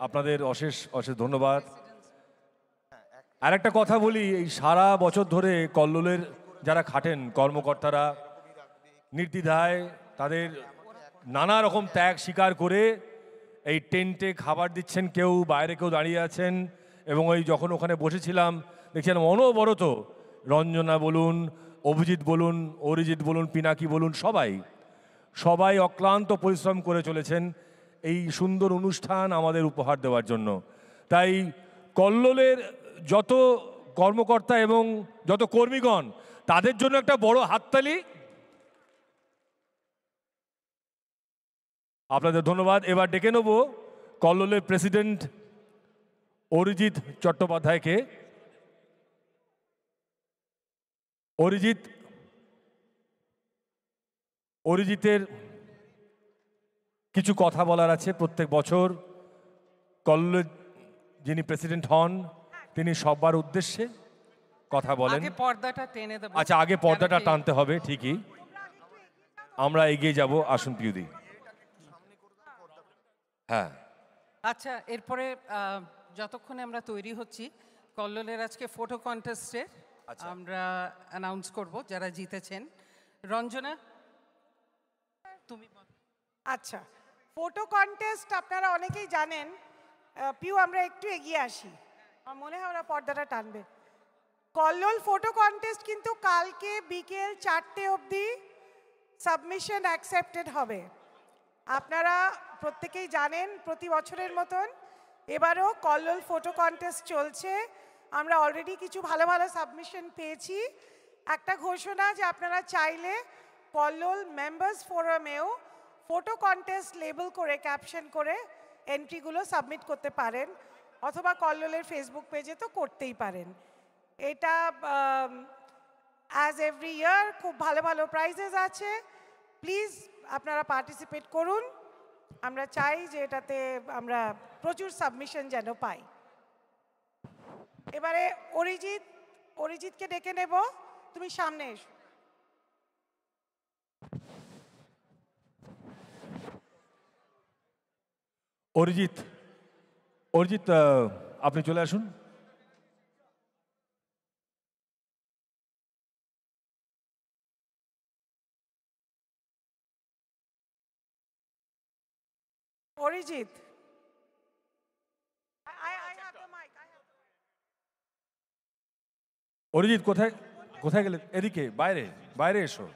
আপনাদের অশেষ অশেষ ধন্যবাদ। আর একটা কথা বলি, এই সারা বছর ধরে কল্লোলের যারা খাটেন কর্মকর্তারা নির্দ্বিধায় তাদের নানা রকম ত্যাগ স্বীকার করে এই টেন্টে খাবার দিচ্ছেন, কেউ বাইরে, কেউ দাঁড়িয়ে আছেন। এবং ওই যখন ওখানে বসেছিলাম দেখছিলাম অনবরত রঞ্জনা বলুন, অভিজিৎ বলুন, অরিজিৎ বলুন, পিনাকি বলুন, সবাই অক্লান্ত পরিশ্রম করে চলেছেন এই সুন্দর অনুষ্ঠান আমাদের উপহার দেওয়ার জন্য। তাই কল্লোলের যত কর্মকর্তা এবং যত কর্মীগণ, তাদের জন্য একটা বড় হাততালি। আপনাদের ধন্যবাদ। এবার ডেকে নেব কল্লোলের প্রেসিডেন্ট অরিজিৎ চট্টোপাধ্যায়কে। অরিজিতের কিছু কথা বলার আছে। প্রত্যেক বছর কল্লোলের যিনি প্রেসিডেন্ট হন তিনি সবার উদ্দেশ্যে কথা বলেন। আচ্ছা, আগে পর্দাটা টানতে হবে, ঠিকই। আমরা এগিয়ে যাব, আসুন পিউদি। হ্যাঁ, আচ্ছা, এরপরে যতক্ষণে আমরা তৈরি হচ্ছি, কল্লোলের আজকে ফটো কন্টেস্টে আমরা অ্যানাউন্স করব যারা জিতেছেন। রঞ্জনা, তুমি আচ্ছা, ফটো কন্টেস্ট আপনারা অনেকেই জানেন। পিউ, আমরা একটু এগিয়ে আসি, আমার মনে হয় ওরা পর্দাটা টানবে। কল্লোল ফটো কন্টেস্ট কিন্তু কালকে বিকেল 4টে অবধি সাবমিশন অ্যাকসেপ্টেড হবে। আপনারা প্রত্যেকেই জানেন প্রতি বছরের মতন এবারও কল্লোল ফটো কন্টেস্ট চলছে। আমরা অলরেডি কিছু ভালো ভালো সাবমিশন পেয়েছি। একটা ঘোষণা যে আপনারা চাইলে কল্লোল মেম্বার্স ফোরামেও ফটো কন্টেস্ট লেবেল করে ক্যাপশন করে এন্ট্রিগুলো সাবমিট করতে পারেন, অথবা কল্লোলের ফেসবুক পেজে তো করতেই পারেন। এটা অ্যাজ এভরি ইয়ার খুব ভালো ভালো প্রাইজেস আছে। প্লিজ আপনারা পার্টিসিপেট করুন। আমরা চাই যে এটাতে আমরা প্রচুর সাবমিশন যেন পাই। এবারে অরিজিৎকে ডেকে নেব, তুমি সামনে এসো। অরিজিৎ, আপনি চলে আসুন। অরিজিৎ, অরিজিৎ কোথায় কোথায় গেলে? এদিকে, বাইরে বাইরে এসো।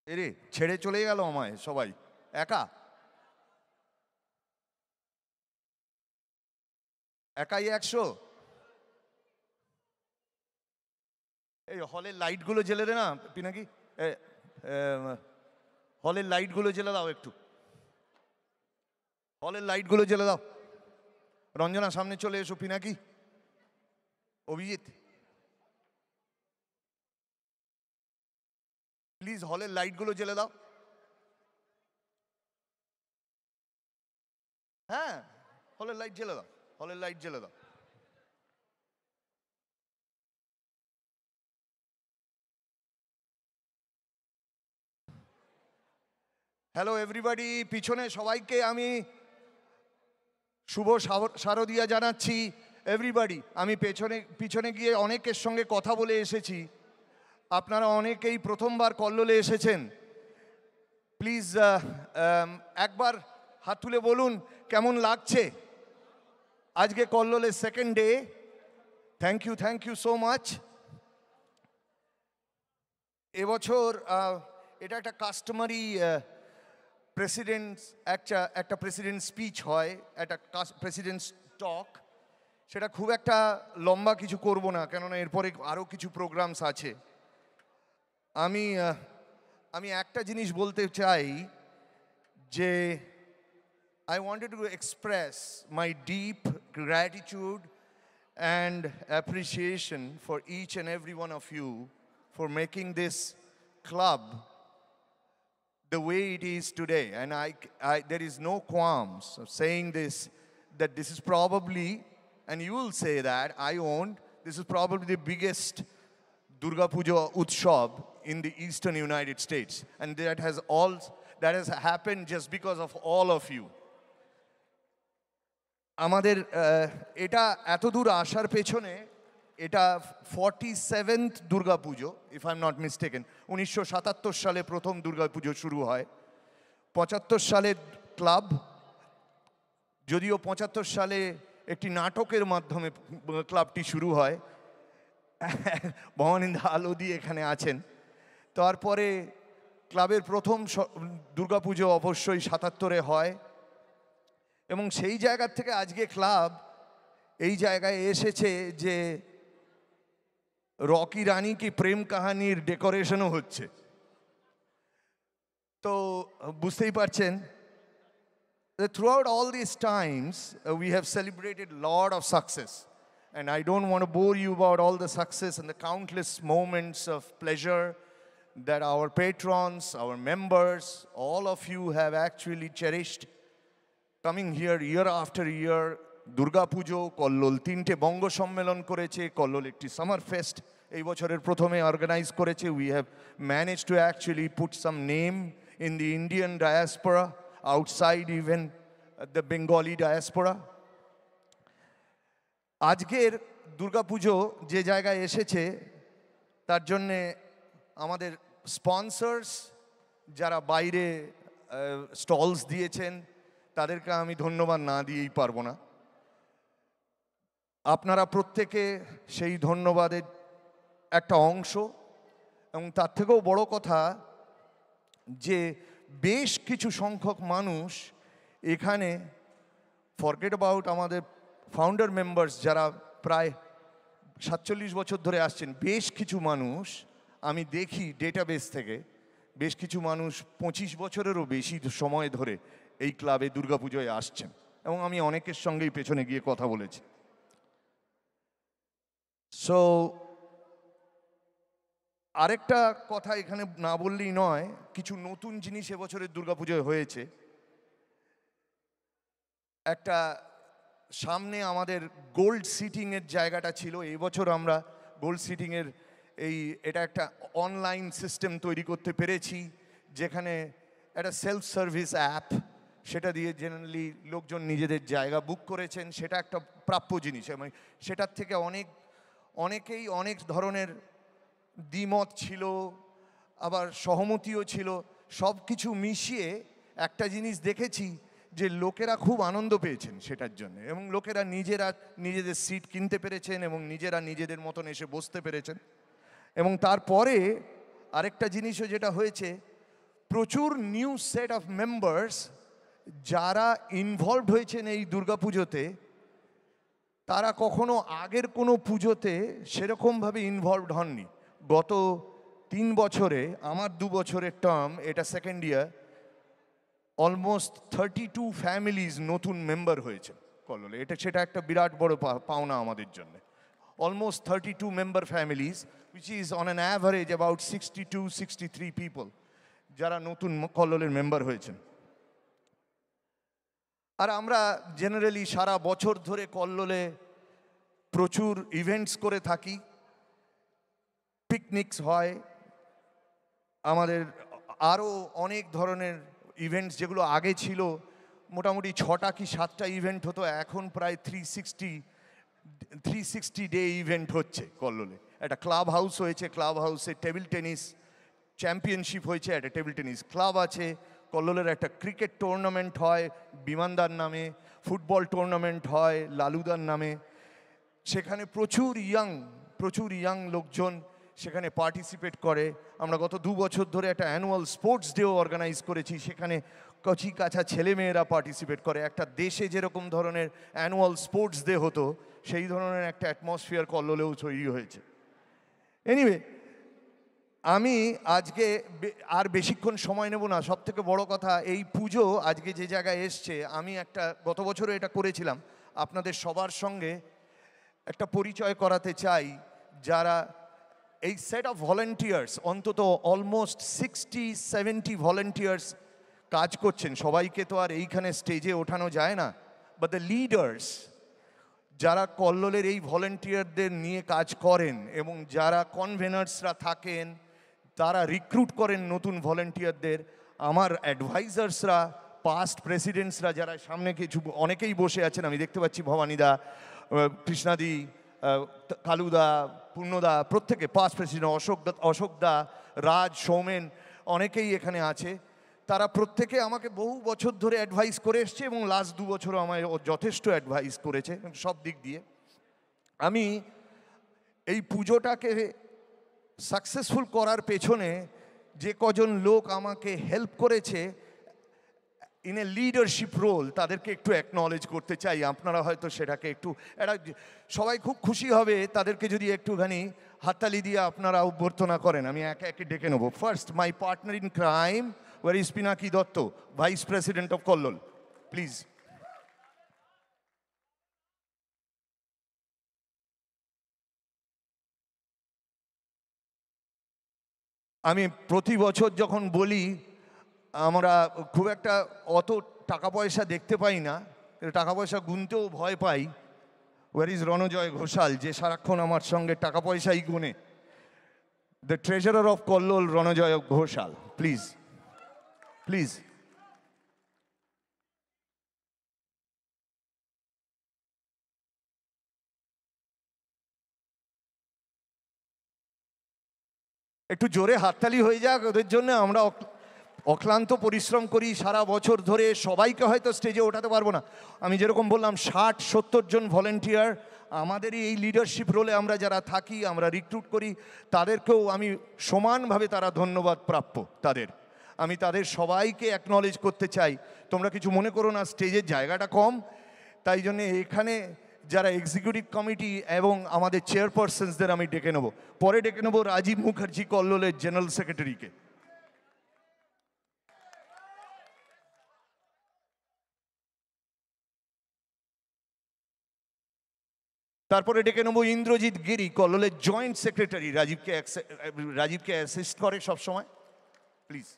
এরে ছেড়ে চলে গেল আমায় সবাই, একাই 100। এই হলের লাইটগুলো জ্বেলে দে না পিনাকি, হলের লাইটগুলো জ্বেলে দাও একটু, হলের লাইটগুলো জ্বেলে দাও। রঞ্জনা সামনে চলে এসো, পিনাকি, অভিজিৎ প্লিজ হলের লাইটগুলো জ্বেলে দাও। হ্যাঁ, হলের লাইট জ্বেলে দাও, হলের লাইট জ্বেলে দাও। হ্যালো এভরিবডি, পিছনে সবাইকে আমি শুভ শারদিয়া জানাচ্ছি। এভরিবডি, আমি পিছনে গিয়ে অনেকের সঙ্গে কথা বলে এসেছি। আপনারা অনেকেই প্রথমবার কল্লোলে এসেছেন। প্লিজ একবার হাত তুলে বলুন কেমন লাগছে আজকে কল্লোলের second day. Thank you so much. এবছর এটা একটা কাস্টমারি একটা প্রেসিডেন্ট স্পিচ হয়, একটা প্রেসিডেন্টস টক। সেটা খুব একটা লম্বা কিছু করব না, কেননা এরপরে আরও কিছু প্রোগ্রামস আছে। আমি আমি একটা জিনিস বলতে চাই যে I wanted to express my deep gratitude and appreciation for each and every one of you for making this club the way it is today. And there is no qualms of saying this, that this is probably, and you will say that, I own, this is probably the biggest Durga Puja Utsav in the eastern United States. And that has happened just because of all of you. আমাদের এটা এত দূর আসার পেছনে এটা 47th Durga Puja, if I am not mistaken. 1977 সালে প্রথম দুর্গা পুজো শুরু হয়, 75 সালে ক্লাব, যদিও 75 সালে একটি নাটকের মাধ্যমে ক্লাবটি শুরু হয়। ভবানীন্দা আলোদি এখানে আছেন। তারপরে ক্লাবের প্রথম দুর্গা পুজো অবশ্যই 77-এ হয়, এবং সেই জায়গার থেকে আজকে ক্লাব এই জায়গায় এসেছে যে রকি রানী কি প্রেম কাহানির ডেকোরেশনও হচ্ছে। তো বুঝতেই পারছেন, throughout all these times we have celebrated lot of success, and I don't want to bore you about all the success and the countless moments of pleasure that our patrons, our members, all of you have actually cherished coming here year after year. Durga পুজো, কল্লোল 3টে বঙ্গ সম্মেলন করেছে, কল্লোল একটি summer fest এই বছরের প্রথমে organise করেছে। We have manage to actually put some name in the Indian diaspora, outside even the Bengali diaspora. আজকের দুর্গা পুজো যে জায়গায় এসেছে তার জন্যে আমাদের স্পন্সর্স যারা বাইরে স্টলস দিয়েছেন তাদেরকে আমি ধন্যবাদ না দিয়েই পারবো না। আপনারা প্রত্যেকে সেই ধন্যবাদের একটা অংশ, এবং তার থেকেও বড় কথা যে বেশ কিছু সংখ্যক মানুষ এখানে, ফরগেট অ্যাবাউট আমাদের ফাউন্ডার মেম্বার্স যারা প্রায় 47 বছর ধরে আসছেন, বেশ কিছু মানুষ আমি দেখি ডেটাবেস থেকে, বেশ কিছু মানুষ 25 বছরেরও বেশি সময় ধরে এই ক্লাবে দুর্গাপুজোয় আসছেন, এবং আমি অনেকের সঙ্গেই পেছনে গিয়ে কথা বলেছি। সো আরেকটা কথা এখানে না বললেই নয়, কিছু নতুন জিনিস এবছরের দুর্গাপুজোয় হয়েছে। একটা সামনে আমাদের গোল্ড সিটিংয়ের জায়গাটা ছিল, এই বছর আমরা গোল্ড সিটিংয়ের এটা একটা অনলাইন সিস্টেম তৈরি করতে পেরেছি, যেখানে একটা সেলফ সার্ভিস অ্যাপ, সেটা দিয়ে জেনারেলি লোকজন নিজেদের জায়গা বুক করেছেন। সেটা একটা প্রাপ্য জিনিস, এবং সেটার থেকে অনেকেই অনেক ধরনের দ্বিমত ছিল, আবার সহমতিও ছিল। সব কিছু মিশিয়ে একটা জিনিস দেখেছি যে লোকেরা খুব আনন্দ পেয়েছেন সেটার জন্য, এবং লোকেরা নিজেরা নিজেদের সিট কিনতে পেরেছেন এবং নিজেরা নিজেদের মতন এসে বসতে পেরেছেন। এবং তারপরে আরেকটা জিনিসও যেটা হয়েছে, প্রচুর নিউ সেট অফ মেম্বার্স যারা ইনভলভড হয়েছেন এই দুর্গাপুজোতে, তারা কখনো আগের কোনো পুজোতে সেরকমভাবে ইনভলভড হননি। গত 3 বছরে, আমার 2 বছরের টার্ম, এটা সেকেন্ড ইয়ার, অলমোস্ট 32 ফ্যামিলিজ নতুন মেম্বার হয়েছে কল্লোলে। সেটা একটা বিরাট বড় পাওনা আমাদের জন্য। Almost 32 member families, which is on an average about 62-63 people যারা নতুন কল্লোলের মেম্বার হয়েছেন। আর আমরা জেনারেলি সারা বছর ধরে কল্লোলে প্রচুর ইভেন্টস করে থাকি, পিকনিকস হয়, আমাদের আরও অনেক ধরনের ইভেন্টস যেগুলো আগে ছিল মোটামুটি 6টা কি 7টা ইভেন্ট হতো, এখন প্রায় 360 ডে ইভেন্ট হচ্ছে কল্লোলে। একটা ক্লাব হাউস হয়েছে, ক্লাব হাউসে টেবিল টেনিস চ্যাম্পিয়নশিপ হয়েছে, একটা টেবিল টেনিস ক্লাব আছে। কল্লোলের একটা ক্রিকেট টুর্নামেন্ট হয় বিমানদার নামে, ফুটবল টুর্নামেন্ট হয় লালুদার নামে। সেখানে প্রচুর ইয়াং লোকজন সেখানে পার্টিসিপেট করে। আমরা গত 2 বছর ধরে একটা অ্যানুয়াল স্পোর্টস ডেও অর্গানাইজ করেছি, সেখানে কচি কাছা ছেলেমেয়েরা পার্টিসিপেট করে। একটা দেশে যেরকম ধরনের অ্যানুয়াল স্পোর্টস ডে হতো, সেই ধরনের একটা অ্যাটমসফিয়ার কল্লোলেও তৈরি হয়েছে। এনিওয়ে, আমি আজকে আর বেশিক্ষণ সময় নেব না। সব থেকে বড় কথা, এই পুজো আজকে যে জায়গায় এসছে, আমি একটা গত বছরও এটা করেছিলাম, আপনাদের সবার সঙ্গে একটা পরিচয় করাতে চাই। যারা এই সেট অফ ভলেন্টিয়ার্স, অন্তত অলমোস্ট 60-70 ভলেন্টিয়ার্স কাজ করছেন। সবাইকে তো আর এইখানে স্টেজে ওঠানো যায় না, বাট দ্য লিডার্স যারা কল্লোলের এই ভলেন্টিয়ারদের নিয়ে কাজ করেন এবং যারা কনভেনার্সরা থাকেন, তারা রিক্রুট করেন নতুন ভলেন্টিয়ারদের। আমার অ্যাডভাইজার্সরা, পাস্ট প্রেসিডেন্টসরা যারা সামনে কিছু অনেকেই বসে আছেন, আমি দেখতে পাচ্ছি ভবানীদা, কৃষ্ণাদি, কালুদা, পূর্ণদা, প্রত্যেকে পাস্ট প্রেসিডেন্ট, অশোকদা, রাজ, সৌমেন, অনেকেই এখানে আছে। তারা প্রত্যেকে আমাকে বহু বছর ধরে অ্যাডভাইস করে এসছে এবং লাস্ট 2 বছরও আমায় যথেষ্ট অ্যাডভাইস করেছে সব দিক দিয়ে। আমি এই পুজোটাকে সাকসেসফুল করার পেছনে যে কজন লোক আমাকে হেল্প করেছে ইন এ লিডারশিপ রোল, তাদেরকে একটু অ্যাকনলেজ করতে চাই। আপনারা হয়তো সেটাকে একটু, সবাই খুব খুশি হবে তাদেরকে যদি একটুখানি হাততালি দিয়ে আপনারা অভ্যর্থনা করেন। আমি একে একে ডেকে নেবো। First, my partner in crime, where is Pinaki Dotto, Vice President of Kollol, please. আমি প্রতি বছর যখন বলি আমরা খুব একটা অত টাকা পয়সা দেখতে পাই না, টাকা পয়সা গুনতেও ভয় পাই। ওয়ার ইজ রণজয় ঘোষাল, যে সারাক্ষণ আমার সঙ্গে টাকা পয়সাই গুনে। The treasurer of Kallol, Ranjoy Ghoshal, please please. একটু জোরে হাততালি হয়ে যাক ওদের জন্য। আমরা অক্লান্ত পরিশ্রম করি সারা বছর ধরে, সবাইকে হয়তো স্টেজে ওঠাতে পারবো না। আমি যেরকম বললাম 60-70 জন ভলেন্টিয়ার আমাদেরই এই লিডারশিপ রোলে আমরা যারা থাকি, আমরা রিক্রুট করি, তাদেরকেও আমি সমানভাবে তারা ধন্যবাদ প্রাপ্য তাদের। আমি তাদের সবাইকে অ্যাকনলেজ করতে চাই। তোমরা কিছু মনে করো না, স্টেজের জায়গাটা কম, তাই জন্য এখানে যারা এক্সিকিউটিভ কমিটি এবং আমাদের চেয়ারপারসনসদের আমি ডেকে নেব। পরে ডেকে নেব রাজীব মুখার্জি, কল্লোলের জেনারেল সেক্রেটারিকে। তারপরে ডেকে নেব ইন্দ্রজিৎ গিরি, কল্লোলের জয়েন্ট সেক্রেটারি, রাজীবকে অ্যাসিস্ট করে সবসময়, please.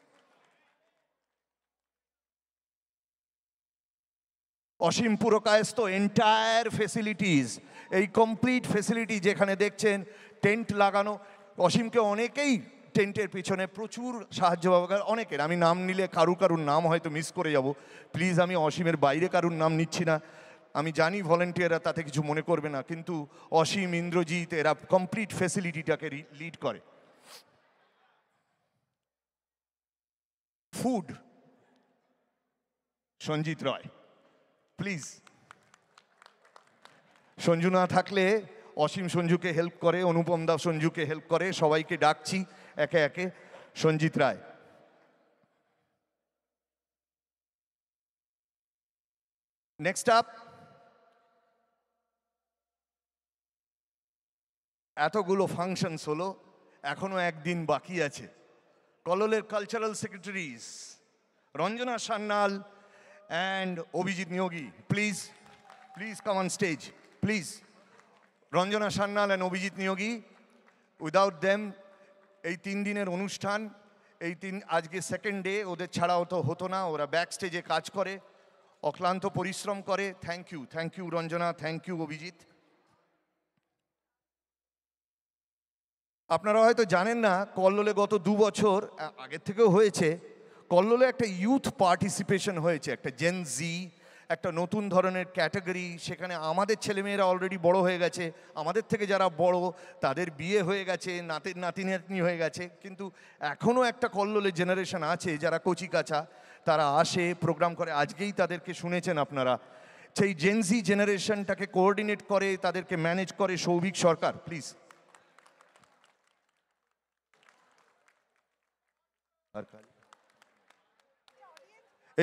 Asim Purkayastha, entire facilities, এই কমপ্লিট ফেসিলিটি যেখানে দেখছেন, টেন্ট লাগানো, অসীমকে অনেকেই টেন্টের পিছনে প্রচুর সাহায্য পাবে অনেকের। আমি নাম নিলে কারুর নাম হয়তো মিস করে যাব, প্লিজ। আমি অসীমের বাইরে কারুর নাম নিচ্ছি না, আমি জানি ভলেন্টিয়াররা তাতে কিছু মনে করবে না, কিন্তু অসীম, ইন্দ্রজিৎ এরা কমপ্লিট ফেসিলিটিটাকে লিড করে। Food, Sanjit Roy, please. Sanju না থাকলে অসীম সঞ্জুকে হেল্প করে, অনুপম দা সঞ্জুকে হেল্প করে, সবাইকে ডাকছি একে একে। সঞ্জিত রায়। নেক্সট আপ, এতগুলো ফাংশনস হলো, এখনো একদিন বাকি আছে। কল্লোলের cultural secretaries Ranjana Sanyal and Obhijit Nyogi, please come on stage, please. Ranjana Sannal and Obhijit Nyogi, without them এই 3 দিনের অনুষ্ঠান, এই আজকে সেকেন্ড ডে, ওদের ছাড়াও তো হতো না। ওরা ব্যাক স্টেজে কাজ করে, অক্লান্ত পরিশ্রম করে। Thank you Ranjana, thank you Abhijit. আপনারা হয়তো জানেন না, কল্লোলে গত 2 বছর আগের থেকেও হয়েছে, কল্লোলে একটা ইউথ পার্টিসিপেশন হয়েছে, একটা জেন জি, একটা নতুন ধরনের ক্যাটাগরি। সেখানে আমাদের ছেলেমেয়েরা অলরেডি বড় হয়ে গেছে, আমাদের থেকে যারা বড় তাদের বিয়ে হয়ে গেছে, নাতি হয়ে গেছে, কিন্তু এখনও একটা কল্লোলে জেনারেশন আছে যারা কচি কাঁচা, তারা আসে, প্রোগ্রাম করে। আজকেই তাদেরকে শুনেছেন আপনারা। সেই জেন জি জেনারেশনটাকে কোঅর্ডিনেট করে, তাদেরকে ম্যানেজ করে সৌভিক সরকার, প্লিজ।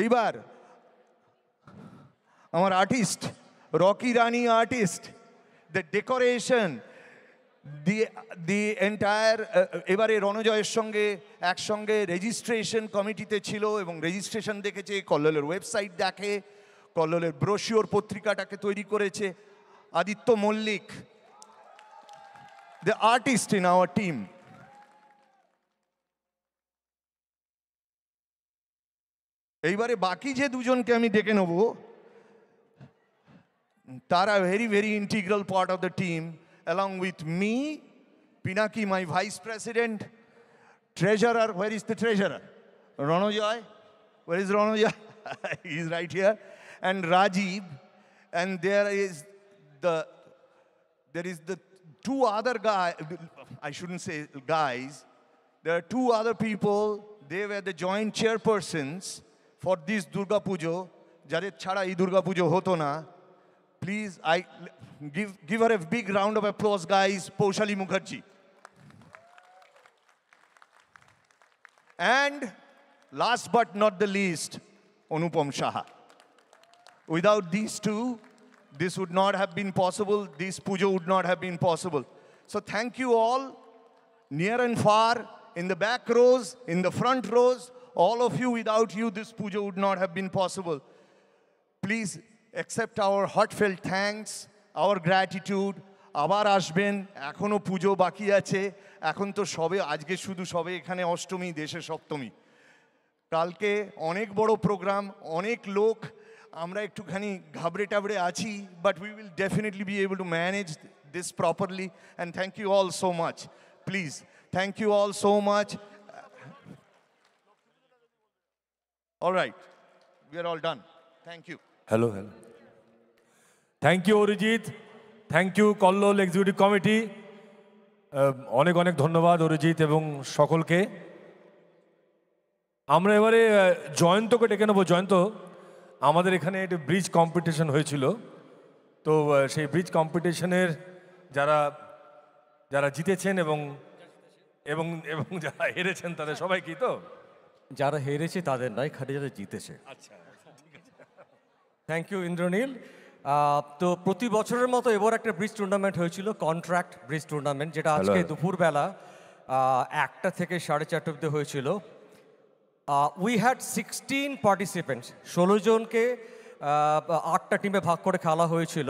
এইবার আমার artist, Rocky Rani artist, the decoration, the entire এবারে রণজয়ের সঙ্গে একসঙ্গে রেজিস্ট্রেশন কমিটিতে ছিল এবং রেজিস্ট্রেশন দেখেছে, কল্লোলের ওয়েবসাইট দেখে, কল্লোলের ব্রোশিওর পত্রিকাটাকে তৈরি করেছে Aditya Mallick, the artist in our team. এইবারে বাকি যে দুজনকে আমি ডেকে নেব, তারা very very integral part of the team, along with me, Pinaki, my vice president, treasurer. Where is the treasurer? Ranojoy. Where is Ranojoy? He's right here. And Rajiv. And there is the two other guys. I shouldn't say guys. There are two other people. They were the joint chairpersons for this Durga Pujo. Jared chhada ei Durga Pujo hoto na. Please, give her a big round of applause, guys. Paushali Mukherjee. And last but not the least, Anupam Shah. Without these two, this would not have been possible. This pujo would not have been possible. So thank you all, near and far, in the back rows, in the front rows, all of you. Without you, this pujo would not have been possible. Please accept our heartfelt thanks, our gratitude. আবার আসবেন, এখনো পুজো বাকি আছে, এখন তো সবে, আজকে শুধু সবে এখানে অষ্টমী, দেশে সপ্তমী, কালকে অনেক বড় প্রোগ্রাম, অনেক লোক, আমরা একটুখানি ঘাবড়ে টাবড়ে আছি, but we will definitely be able to manage this properly, and thank you all so much. Please, thank you all so much. All right, we are all done. Thank you. Hello hello, thank you Arijit, thank you Kallol executive committee, অনেক অনেক ধন্যবাদ অরিজিৎ এবং সকলকে। আমরা এবারে জয়ন্তকে ডেকে নেবো। জয়ন্ত, আমাদের এখানে একটি ব্রিজ কম্পিটিশন হয়েছিল, তো সেই ব্রিজ কম্পিটিশনের যারা যারা জিতেছেন এবং এবং এবং যারা হেরেছেন তাদের সবাই কি, তো যারা হেরেছে তাদের নয়, খালি যারা জিতেছে। আচ্ছা, থ্যাংক ইউ ইন্দ্রনীল। তো প্রতি বছরের মতো এবার একটা ব্রিজ টুর্নামেন্ট হয়েছিল, কন্ট্রাক্ট ব্রিজ টুর্নামেন্ট, যেটা আজকে দুপুরবেলা 1টা থেকে 4:30 অব্দি হয়েছিল। উই হ্যাড 16 পার্টিসিপেন্টস, 16 জনকে 8টা টিমে ভাগ করে খেলা হয়েছিল।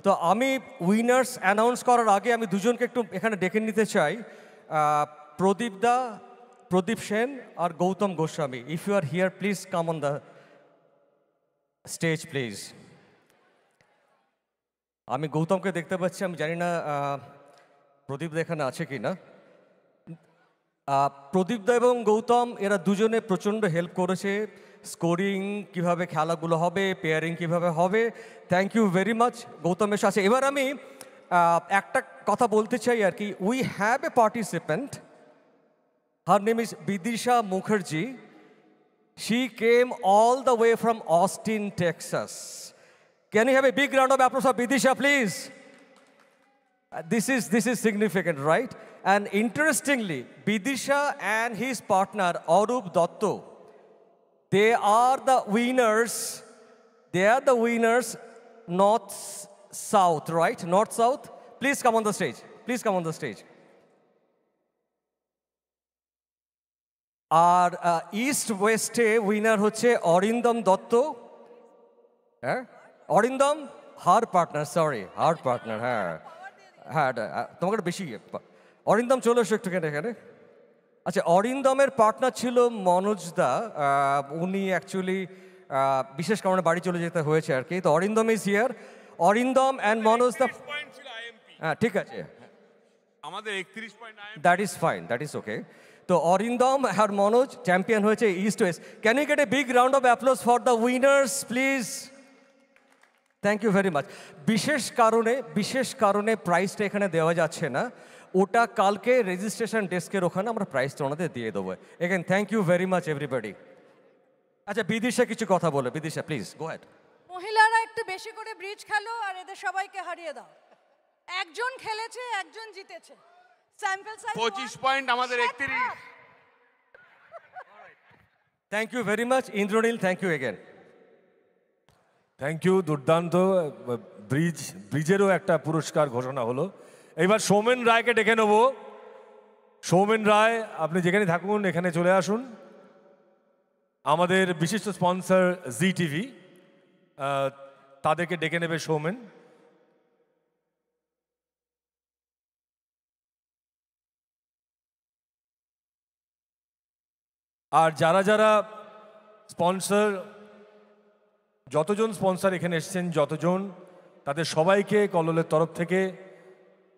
তো আমি উইনার্স অ্যানাউন্স করার আগে আমি দুজনকে একটু এখানে ডেকে নিতে চাই, প্রদীপ সেন আর Gautam Goswami. If you are here, please come on the stage please. আমি গৌতমকে দেখতে পাচ্ছি, আমি জানি না প্রদীপদা এখানে আছে কি না। প্রদীপদা এবং গৌতম এরা দুজনে প্রচণ্ড হেল্প করেছে, স্কোরিং কিভাবে খেলাগুলো হবে, পেয়ারিং কিভাবে হবে। থ্যাংক ইউ ভেরি মাচ গৌতমের সাথে। এবার আমি একটা কথা বলতে চাই আর কি। We have a participant, her name is Bidisha Mukherjee. She came all the way from Austin, Texas. Can you have a big round of applause for Bidisha, please? This is significant, right? And interestingly, Bidisha and his partner Arup Dotto, they are the winners. They are the winners, North South, right? North South. Please come on the stage. Please come on the stage. আর east ওয়েস্টে winner হচ্ছে অরিন্দম দত্ত। হ্যাঁ, Arindam her partner, sorry her partner, হ্যাঁ হ্যাঁ, তোমাকে বেশি অরিন্দম চলে এসো একটুখানি এখানে। আচ্ছা, অরিন্দমের পার্টনার ছিল মনোজ দা, উনি অ্যাকচুয়ালি বিশেষ কারণে বাড়ি চলে যেতে হয়েছে আর কি। তো Arindam is here, Arindam and Manoj দা। হ্যাঁ ঠিক আছে, আমাদের 31 point, that is fine, that is okay. তো অরিন্দম আর মনোজ চ্যাম্পিয়ন হয়েছে east west. Can you get a big round of applause for the winners please? Thank you very much. বিশেষ কারণে প্রাইজটা এখানে দেওয়া যাচ্ছে না, ওটা কালকে রেজিস্ট্রেশন ডেস্কের ওখানে আমরা প্রাইজটা ওনাদের দিয়ে দেবো। Again thank you very much everybody. আচ্ছা, বিদিশা কিছু কথা বলে। Bidisha please go ahead. মহিলারা একটু বেশি করে ব্রিজ খেলো আর এদের সবাইকে হারিয়ে দাও। একজন খেলেছে, একজন জিতেছে। স্যাম্পল সাইজ 25 পয়েন্ট, আমাদের 31। Thank you very much Indranil, thank you again. Thank you, দুর্দান্ত। ব্রিজেরও একটা পুরস্কার ঘোষণা হলো, এইবার সৌমেন রায়কে ডেকে নেব। সৌমেন রায়, আপনি যেখানে থাকুন এখানে চলে আসুন। আমাদের বিশিষ্ট স্পন্সর জি টিভি, তাদেরকে ডেকে নেবে সৌমেন। আর যারা যারা স্পন্সর, যতজন স্পন্সর এখানে এসেছেন, যতজন, তাদের সবাইকে কল্লোলের তরফ থেকে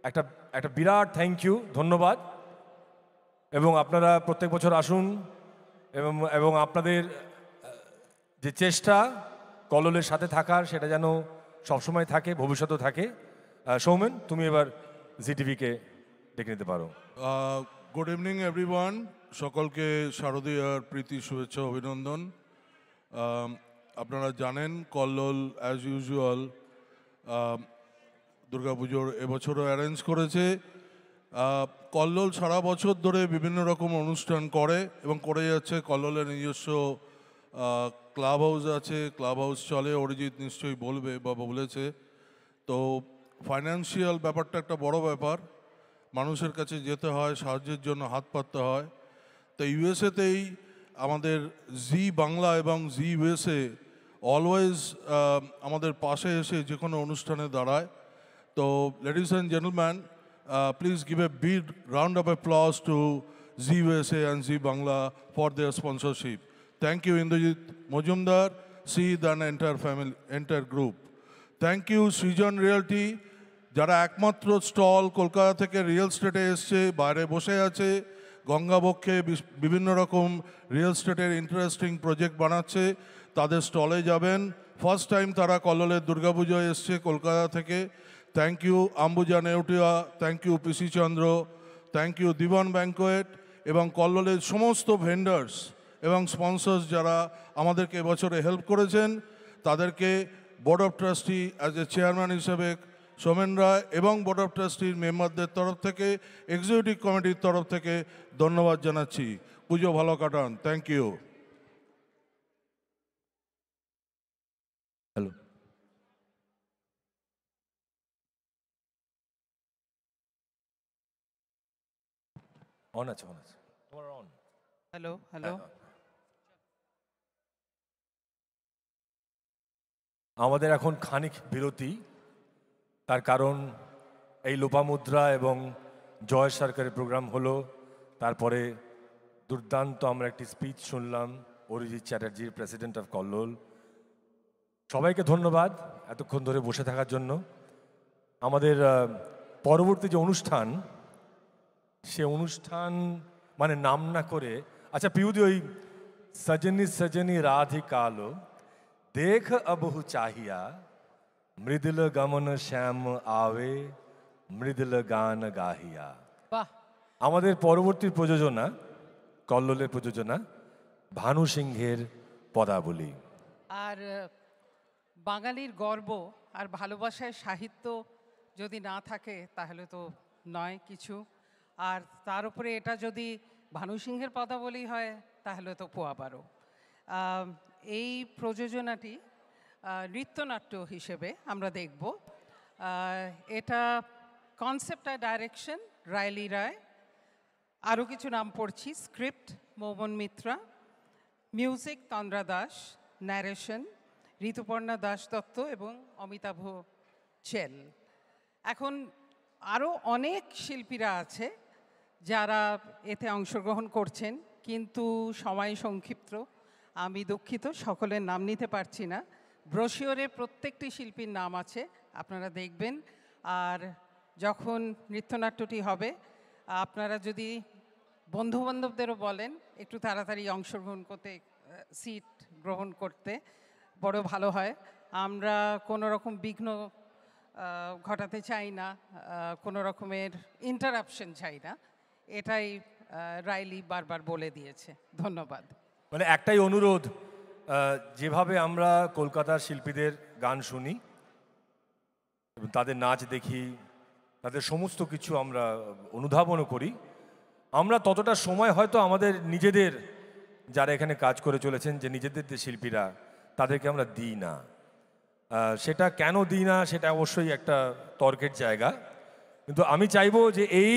একটা একটা বিরাট থ্যাংক ইউ, ধন্যবাদ। এবং আপনারা প্রত্যেক বছর আসুন এবং আপনাদের যে চেষ্টা কল্লোলের সাথে থাকার, সেটা যেন সবসময় থাকে, ভবিষ্যতেও থাকে। সৌমেন, তুমি এবার জি টিভিকে ডেকে নিতে পারো। গুড ইভিনিং এভরিওয়ান, সকলকে শারদীয়ার প্রীতি শুভেচ্ছা অভিনন্দন। আপনারা জানেন কল্লোল অ্যাজ ইউজুয়াল দুর্গাপুজোর এবছরও অ্যারেঞ্জ করেছে। কল্লোল সারা বছর ধরে বিভিন্ন রকম অনুষ্ঠান করে এবং করে যাচ্ছে। কল্লোলের নিজস্ব ক্লাব হাউস আছে, ক্লাব হাউস চলে, অরিজিৎ নিশ্চয়ই বলবে বা বলেছে। তো ফাইন্যান্সিয়াল ব্যাপারটা একটা বড় ব্যাপার, মানুষের কাছে যেতে হয়, সাহায্যের জন্য হাত পাততে হয়। তো ইউএসএতেই আমাদের জি বাংলা এবং জি ইউএসএ অলওয়েজ আমাদের পাশে এসে যে কোনো অনুষ্ঠানে দাঁড়ায়। তো ladies and gentleman, please give a big round of applause to Zee USA and Zee Bangla for their sponsorship. Thank you Indrajit Majumdar, Sid and entire group. Thank you Srijan realty, যারা একমাত্র স্টল কলকাতা থেকে রিয়েল স্টেটে এসছে, বাইরে বসে আছে, গঙ্গাবক্ষে বিভিন্ন রকম রিয়েল স্টেটের ইন্টারেস্টিং প্রজেক্ট বানাচ্ছে, তাদের স্টলে যাবেন। ফার্স্ট টাইম তারা কল্লোলের দুর্গাপুজোয় এসছে কলকাতা থেকে। Thank you Ambuja Neotia, thank you PC Chandra, thank you Diwan banquet এবং কল্লোলের সমস্ত ভেন্ডার্স এবং স্পন্সর্স যারা আমাদেরকে এবছরে হেল্প করেছেন, তাদেরকে board of trustee as a chairman হিসেবে সোমেন রায় এবং বোর্ড অফ ট্রাস্টির মেম্বারদের তরফ থেকে, এক্সিকিউটিভ কমিটির তরফ থেকে ধন্যবাদ জানাচ্ছি। পুজো ভালো কাটান। Thank you. হ্যালো, অন আছে, অন আছে, তোমার অন। Hello hello. আমাদের এখন খানিক বিরতি, তার কারণ এই লোপামুদ্রা এবং জয় সরকারের প্রোগ্রাম হলো, তারপরে দুর্দান্ত আমরা একটি স্পিচ শুনলাম অরিজিৎ চ্যাটার্জির, প্রেসিডেন্ট অফ কল্লোল। সবাইকে ধন্যবাদ এতক্ষণ ধরে বসে থাকার জন্য। আমাদের পরবর্তী যে অনুষ্ঠান, সে অনুষ্ঠান মানে নাম না করে, আচ্ছা পিউদি, ওই সজনী সজনী রাধিকালো দেখ अबहु चाहिया মৃদুল গমন শ্যাম আবে মৃদুল গান গাহিয়া। বাহ, আমাদের পরবর্তী প্রযোজনা, কল্লোলের প্রযোজনা, ভানু সিংহের পদাবলী। আর বাঙালির গর্ব আর ভালোবাসায় সাহিত্য যদি না থাকে তাহলে তো নয় কিছু। আর তার উপরে এটা যদি ভানু সিংহের পদাবলী হয় তাহলে তো পোয়াবারও। এই প্রযোজনাটি নৃত্যনাট্য হিসেবে আমরা দেখব। এটা কনসেপ্ট আর ডাইরেকশন রাইলি রায়, আরও কিছু নাম পড়ছি, স্ক্রিপ্ট মোমন মিত্রা, মিউজিক তন্দ্রা দাস, ন্যারেশন ঋতুপর্ণা দাস দত্ত এবং অমিতাভ চেল। এখন আরও অনেক শিল্পীরা আছে যারা এতে অংশগ্রহণ করছেন, কিন্তু সময় সংক্ষিপ্ত, আমি দুঃখিত সকলের নাম নিতে পারছি না। ব্রোশিওরে প্রত্যেকটি শিল্পীর নাম আছে, আপনারা দেখবেন। আর যখন নৃত্যনাট্যটি হবে, আপনারা যদি বন্ধুবান্ধবদেরও বলেন একটু তাড়াতাড়ি অংশগ্রহণ করতে, সিট গ্রহণ করতে, বড় ভালো হয়। আমরা কোনো রকম বিঘ্ন ঘটাতে চাই না, কোনো রকমের ইন্টারাপশন চাই না, এটাই রাইলি বারবার বলে দিয়েছে। ধন্যবাদ। মানে একটাই অনুরোধ, যেভাবে আমরা কলকাতার শিল্পীদের গান শুনি, তাদের নাচ দেখি, তাদের সমস্ত কিছু আমরা অনুধাবনও করি, আমরা ততটা সময় হয়তো আমাদের নিজেদের, যারা এখানে কাজ করে চলেছেন, যে নিজেদের যে শিল্পীরা, তাদেরকে আমরা দিই না। সেটা কেন দিই না সেটা অবশ্যই একটা তর্কের জায়গা, কিন্তু আমি চাইবো যে এই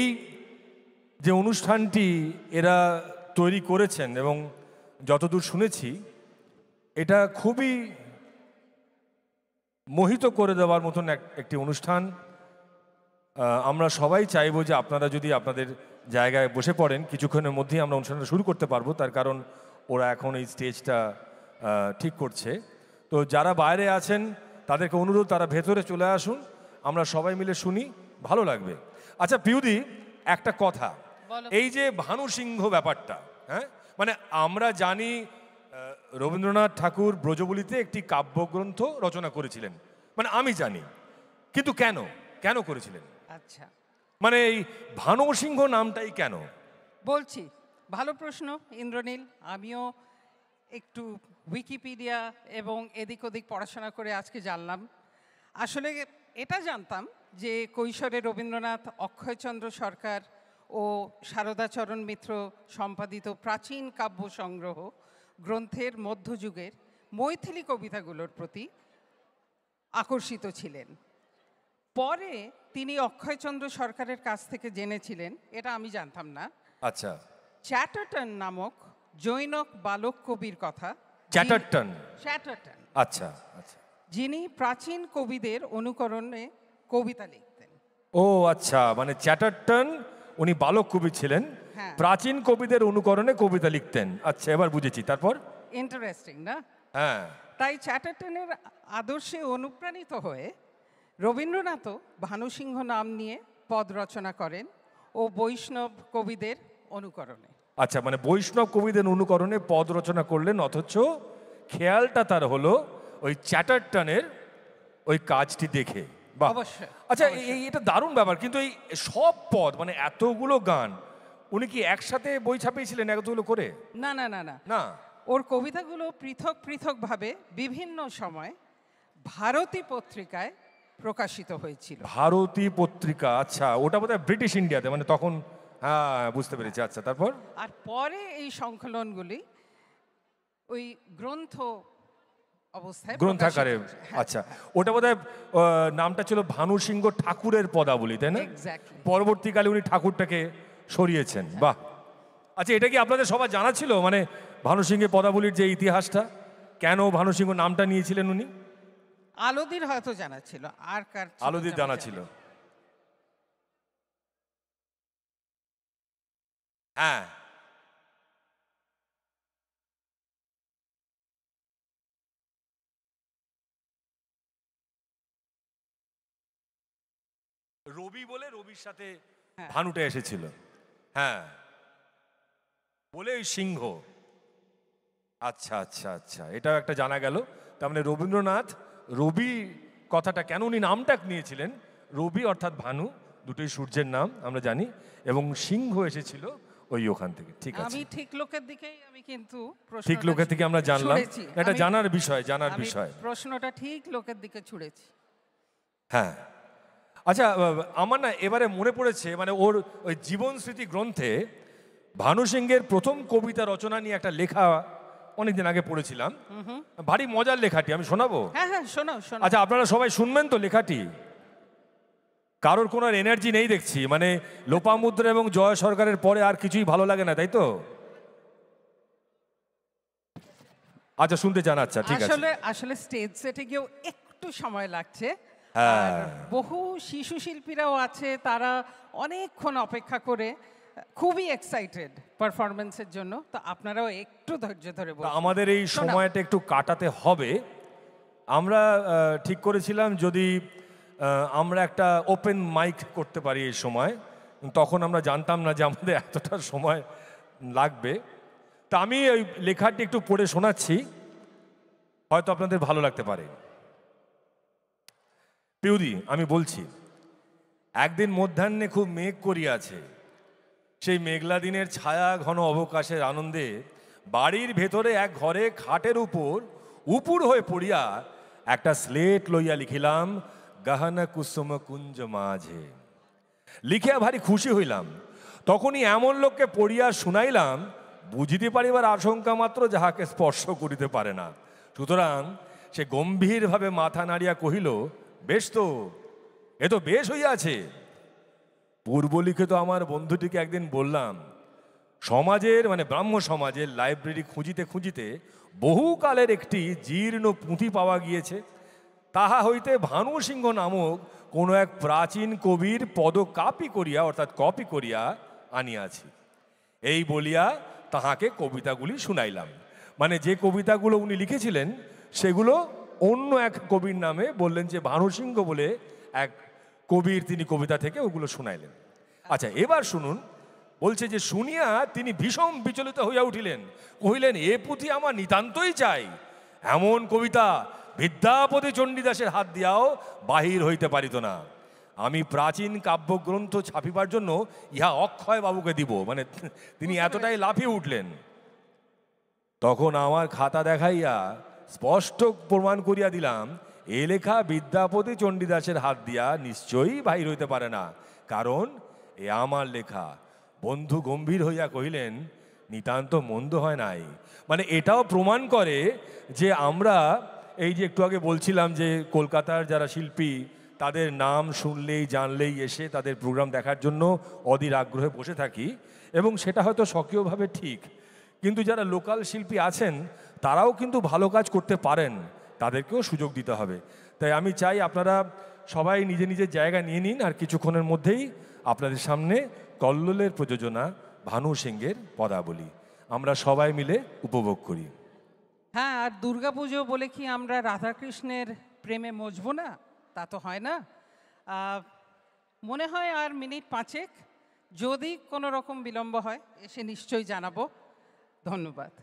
যে অনুষ্ঠানটি এরা তৈরি করেছেন এবং যতদূর শুনেছি এটা খুবই মোহিত করে দেওয়ার মতন একটি অনুষ্ঠান। আমরা সবাই চাইবো যে আপনারা যদি আপনাদের জায়গায় বসে পড়েন কিছুক্ষণের মধ্যেই আমরা অনুষ্ঠানটা শুরু করতে পারবো, তার কারণ ওরা এখন এই স্টেজটা ঠিক করছে। তো যারা বাইরে আছেন তাদেরকে অনুরোধ তারা ভেতরে চলে আসুন, আমরা সবাই মিলে শুনি, ভালো লাগবে। আচ্ছা পিউদি, একটা কথা, বলো। এই যে ভানু সিংহ ব্যাপারটা, হ্যাঁ মানে আমরা জানি রবীন্দ্রনাথ ঠাকুর ব্রজবলিতে একটি কাব্যগ্রন্থ রচনা করেছিলেন, মানে আমি জানি, কিন্তু কেন কেন করেছিলেন? আচ্ছা, মানে এই ভানু সিংহ নামটাই কেন? বলছি, ভালো প্রশ্ন ইন্দ্রনীল। আমিও একটু উইকিপিডিয়া এবং এদিক ওদিক পড়াশোনা করে আজকে জানলাম। আসলে এটা জানতাম যে কৈশোরে রবীন্দ্রনাথ অক্ষয়চন্দ্র সরকার ও শারদাচরণ মিত্র সম্পাদিত প্রাচীন কাব্য সংগ্রহ গ্রন্থের মধ্যযুগের মৈথিলী কবিতাগুলোর প্রতি আকর্ষিত ছিলেন। পরে তিনি অক্ষয়চন্দ্র সরকারের কাছ থেকে জেনেছিলেন, এটা আমি জানতাম না, আচ্ছা, চ্যাটার্টন নামক জৈনক বালক কবির কথা। চ্যাটার্টন? চ্যাটার্টন, আচ্ছা আচ্ছা, যিনি প্রাচীন কবিদের অনুকরণে কবিতা লিখতেন। ও আচ্ছা, মানে চ্যাটার্টন উনি বালক কবি ছিলেন, হ্যাঁ। প্রাচীন কবিদের অনুকরণে কবিতা লিখতেন। আচ্ছা, এবার বুঝেছি। তারপর? ইন্টারেস্টিং না? হ্যাঁ, তাই চ্যাটার্টনের আদর্শে অনুপ্রাণিত হয়ে রবীন্দ্রনাথও ভানুসিংহ নাম নিয়ে পদ রচনা করেন ও বৈষ্ণব কবিদের অনুকরণে। আচ্ছা, মানে বৈষ্ণব কবিদের অনুকরণে পদ রচনা করলেন, অথচ খেয়ালটা তার হলো ওই চ্যাটার্টনের ওই কাজটি দেখে। বাহ, অবশ্যই। আচ্ছা, এটা দারুণ ব্যাপার। কিন্তু এই সব পদ, মানে এতগুলো গান, উনি কি একসাথে বই ছাপিয়েছিলেন এতগুলো করে? না না না না না, ওর কবিতাগুলো পৃথক পৃথকভাবে বিভিন্ন সময় ভারতী পত্রিকায় প্রকাশিত হয়েছিল। ভারতী পত্রিকা? আচ্ছা, ওটা বোধহয় ব্রিটিশ ইন্ডিয়াতে, মানে তখন। হ্যাঁ, বুঝতে পেরেছি। আচ্ছা, তারপর? আর পরে এই সংকলনগুলি ওই গ্রন্থ অবস্থায় গ্রন্থাকারে? প্রকাশিত হয়েছে। হ্যাঁ, আচ্ছা, ওটা বোধহয় নামটা ছিল ভানু সিংহ ঠাকুরের পদাবলী, তাই না? Exactly. পরবর্তীকালে উনি ঠাকুরটাকে সরিয়েছেন। বাহ। আচ্ছা, এটা কি আপনাদের সবার জানা ছিল, মানে ভানু সিংহের পদাবলীর যে ইতিহাসটা, কেন ভানু সিংহ নামটা নিয়েছিলেন উনি? আলোদির হয়তো জানা ছিল, আর কার ছিল আলোদির আমি জানা জানি ছিল। না। হ্যাঁ, রবি বলে রবির সাথে ভানুটা এসেছিল। হ্যাঁ, বলে ওই সিংহ। আচ্ছা আচ্ছা আচ্ছা, এটাও একটা জানা গেল। তার মানে রবীন্দ্রনাথ রবি কথাটা কেন উনি নামটা নিয়েছিলেন, রবি অর্থাৎ ভানু, দুটোই সূর্যের নাম আমরা জানি, এবং সিংহ এসেছিল ওই ওখান থেকে। ঠিক আছে, আমি ঠিক লোকের দিকেই আমি কিন্তু ঠিক লোকের থেকে আমরা জানলাম, ছুঁড়েছি। এটা আমি- জানার বিষয়, জানার আমি বিষয়। প্রশ্নটা ঠিক লোকের দিকে ছুঁড়েছি। হ্যাঁ, আচ্ছা, আমার না এবারে মনে পড়েছে, মানে ওর ওই জীবন স্মৃতি গ্রন্থে ভানু সিংহের প্রথম কবিতা রচনা নিয়ে একটা লেখা অনেকদিন আগে পড়েছিলাম। ভারী মজার লেখাটি, আমি শোনাবো? হ্যাঁ হ্যাঁ, শোনাও শোনাও। আচ্ছা, আপনারা সবাই শুনবেন তো লেখাটি? কারোর কোনো এনার্জি নেই দেখছি, মানে লোপামুদ্রা এবং জয় সরকারের পরে আর কিছুই ভালো লাগে না, তাই তো? আচ্ছা, শুনতে চান? আচ্ছা, ঠিক আছে। আসলে আসলে স্টেজ সেটে গিয়েও একটু সময় লাগছে। হ্যাঁ। আর বহু শিশু শিল্পীরাও আছে, তারা অনেকক্ষণ অপেক্ষা করে, খুবই এক্সাইটেড পারফরমেন্সের জন্য। তো আপনারাও একটু ধৈর্য ধরে তা বসুন। আমাদের এই শোনাও। সময়টা একটু কাটাতে হবে। আমরা ঠিক করেছিলাম যদি আমরা একটা ওপেন মাইক করতে পারি এই সময়, তখন আমরা জানতাম না যে আমাদের এতটা সময় লাগবে। তা আমি ওই লেখাটি একটু পড়ে শোনাচ্ছি, হয়তো আপনাদের ভালো লাগতে পারে। পিউদি, আমি বলছি, একদিন মধ্যাহ্নে খুব মেঘ করিয়াছে, সেই মেঘলা দিনের ছায়া ঘন অবকাশের আনন্দে বাড়ির ভেতরে এক ঘরে খাটের উপর উপুর হয়ে পড়িয়া একটা স্লেট লইয়া লিখিলাম, গাহানা কুসুম কুঞ্জ মাঝে। লিখিয়া ভারী খুশি হইলাম। তখনই এমন লোককে পড়িয়া শুনাইলাম, বুঝিতে পারিবার আশঙ্কা মাত্র যাহাকে স্পর্শ করিতে পারে না। সুতরাং সে গম্ভীরভাবে মাথা নাড়িয়া কহিল, বেশ তো, এ তো বেশ হইয়াছে। পূর্বলিখিত আমার বন্ধুটিকে একদিন বললাম, সমাজের মানে ব্রাহ্ম সমাজের লাইব্রেরি খুঁজিতে খুঁজিতে বহুকালের একটি জীর্ণ পুঁথি পাওয়া গিয়েছে, তাহা হইতে ভানু সিংহ নামক কোনো এক প্রাচীন কবির পদকাপি করিয়া অর্থাৎ কপি করিয়া আনিয়াছি। এই বলিয়া তাহাকে কবিতাগুলি শুনাইলাম। মানে যে কবিতাগুলো উনি লিখেছিলেন সেগুলো অন্য এক কবির নামে বললেন যে ভানু সিংহ বলে এক কবির তিনি কবিতা থেকে ওগুলো শুনাইলেন। আচ্ছা, এবার শুনুন। বলছে যে শুনিয়া তিনি ভীষণ বিচলিত হইয়া উঠিলেন, কহিলেন, এ পুঁথি আমার নিতান্তই চাই। এমন কবিতা বিদ্যাপতি চণ্ডীদাসের হাত দিয়াও বাহির হইতে পারিত না। আমি প্রাচীন কাব্যগ্রন্থ ছাপিবার জন্য ইহা অক্ষয় বাবুকে দিব। মানে তিনি এতটাই লাফিয়ে উঠলেন। তখন আমার খাতা দেখাইয়া স্পষ্ট প্রমাণ করিয়া দিলাম, এ লেখা বিদ্যাপতি চণ্ডীদাসের হাত দিয়া নিশ্চয়ই বাহির হইতে পারে না, কারণ এ আমার লেখা। বন্ধু গম্ভীর হইয়া কহিলেন, নিতান্ত মন্দ হয় নাই। মানে এটাও প্রমাণ করে যে আমরা এই যে একটু আগে বলছিলাম যে কলকাতার যারা শিল্পী তাদের নাম শুনলেই জানলেই এসে তাদের প্রোগ্রাম দেখার জন্য অধীর আগ্রহে বসে থাকি, এবং সেটা হয়তো স্বকীয়ভাবে ঠিক, কিন্তু যারা লোকাল শিল্পী আছেন তারাও কিন্তু ভালো কাজ করতে পারেন, তাদেরকেও সুযোগ দিতে হবে। তাই আমি চাই আপনারা সবাই নিজে নিজের জায়গা নিয়ে নিন, আর কিছুক্ষণের মধ্যেই আপনাদের সামনে কল্লোলের প্রযোজনা ভানু সিংহের পদাবলী আমরা সবাই মিলে উপভোগ করি। হ্যাঁ, আর দুর্গাপুজো বলে কি আমরা রাধাকৃষ্ণের প্রেমে মজবো না? তা তো হয় না। মনে হয় আর মিনিট 5, যদি কোনো রকম বিলম্ব হয় এসে নিশ্চয়ই জানাবো। ধন্যবাদ।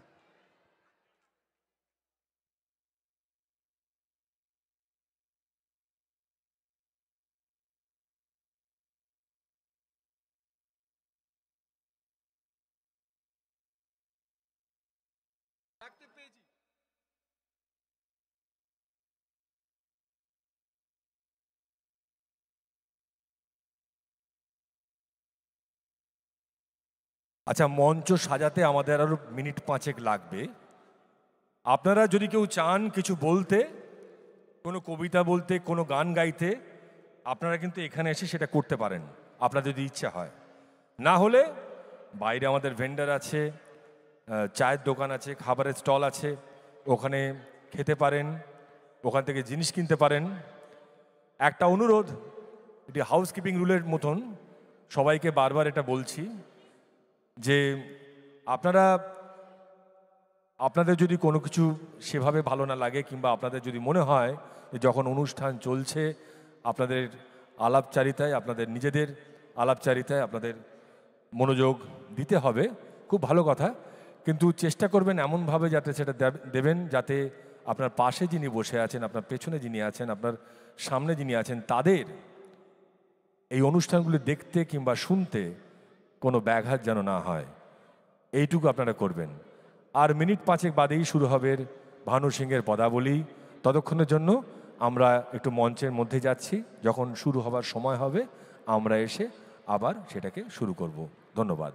আচ্ছা, মঞ্চ সাজাতে আমাদের আরও মিনিট 5 লাগবে। আপনারা যদি কেউ চান কিছু বলতে, কোনো কবিতা বলতে, কোনো গান গাইতে, আপনারা কিন্তু এখানে এসে সেটা করতে পারেন আপনার যদি ইচ্ছা হয়। না হলে বাইরে আমাদের ভেন্ডার আছে, চায়ের দোকান আছে, খাবারের স্টল আছে, ওখানে খেতে পারেন, ওখান থেকে জিনিস কিনতে পারেন। একটা অনুরোধ, এটি হাউসকিপিং রুলের মতন, সবাইকে বারবার এটা বলছি যে আপনাদের যদি কোনো কিছু সেভাবে ভালো না লাগে, কিংবা আপনাদের যদি মনে হয় যে যখন অনুষ্ঠান চলছে আপনাদের আলাপচারিতায়, আপনাদের নিজেদের আলাপচারিতায় আপনাদের মনোযোগ দিতে হবে, খুব ভালো কথা, কিন্তু চেষ্টা করবেন এমনভাবে যাতে সেটা দেবেন যাতে আপনার পাশে যিনি বসে আছেন, আপনার পেছনে যিনি আছেন, আপনার সামনে যিনি আছেন, তাদের এই অনুষ্ঠানগুলি দেখতে কিংবা শুনতে কোনো ব্যাঘাত যেন না হয়, এইটুকু আপনারা করবেন। আর মিনিট 5 বাদেই শুরু হবে ভানু সিংহের পদাবলী। ততক্ষণের জন্য আমরা একটু মঞ্চের মধ্যে যাচ্ছি, যখন শুরু হবার সময় হবে আমরা এসে আবার সেটাকে শুরু করব। ধন্যবাদ।